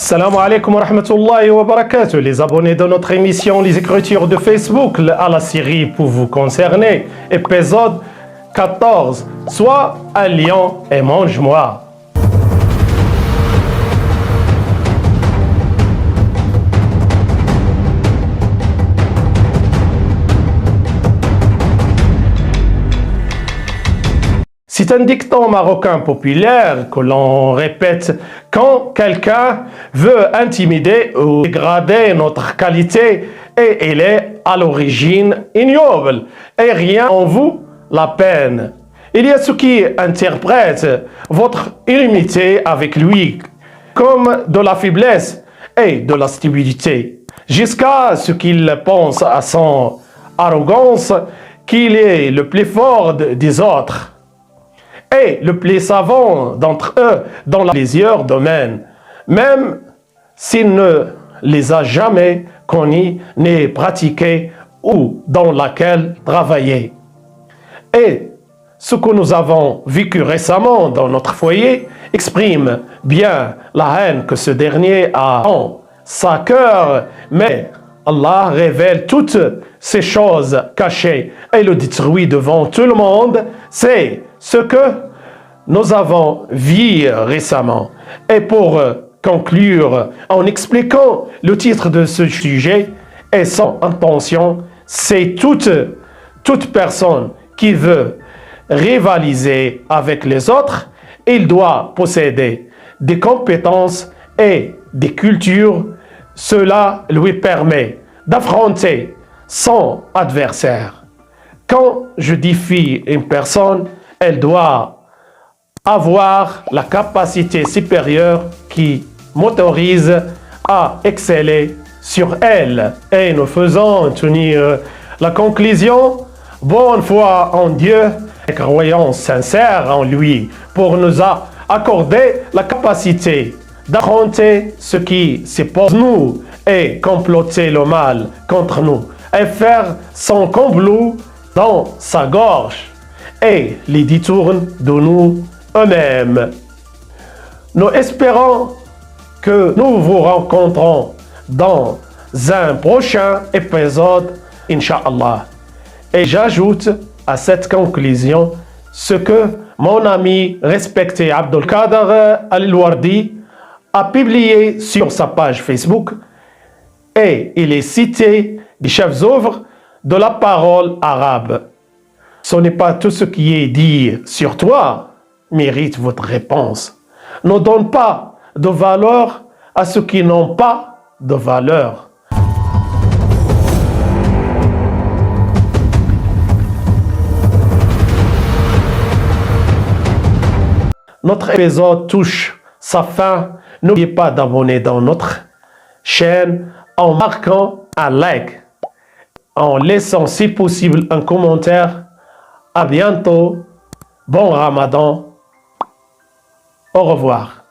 Salam alaikum wa rahmatullahi wa barakatuh. Les abonnés de notre émission Les Écritures de Facebook à la série pour vous concerner, épisode 14, Sois un lion et mange-moi. C'est un dicton marocain populaire que l'on répète quand quelqu'un veut intimider ou dégrader notre qualité et il est à l'origine ignoble et rien en vaut la peine. Il y a ceux qui interprètent votre inimitié avec lui comme de la faiblesse et de la stupidité, jusqu'à ce qu'il pense à son arrogance qu'il est le plus fort des autres et le plus savant d'entre eux dans plusieurs domaines, même s'il ne les a jamais connus ni pratiqués ou dans laquelle travailler. Et ce que nous avons vécu récemment dans notre foyer exprime bien la haine que ce dernier a en sa cœur, mais Allah révèle toutes ces choses cachées et le détruit devant tout le monde. C'est ce que nous avons vu récemment. Et pour conclure, en expliquant le titre de ce sujet et son intention, c'est toute personne qui veut rivaliser avec les autres, il doit posséder des compétences et des cultures. Cela lui permet d'affronter son adversaire. Quand je défie une personne, elle doit avoir la capacité supérieure qui m'autorise à exceller sur elle. Et nous faisons tenir la conclusion, bonne foi en Dieu et croyance sincère en lui pour nous accorder la capacité d'affronter ce qui s'oppose à nous et comploter le mal contre nous et faire son complot dans sa gorge et les détourne de nous eux-mêmes. Nous espérons que nous vous rencontrons dans un prochain épisode, Inch'Allah. Et j'ajoute à cette conclusion ce que mon ami respecté Abdelkader Al-Wardi a publié sur sa page Facebook et il est cité des chefs-d'œuvre de la parole arabe. Ce n'est pas tout ce qui est dit sur toi mérite votre réponse. Ne donne pas de valeur à ceux qui n'ont pas de valeur. Notre épisode touche sa fin. N'oubliez pas d'abonner dans notre chaîne en marquant un like, en laissant si possible un commentaire. À bientôt. Bon Ramadan. Au revoir.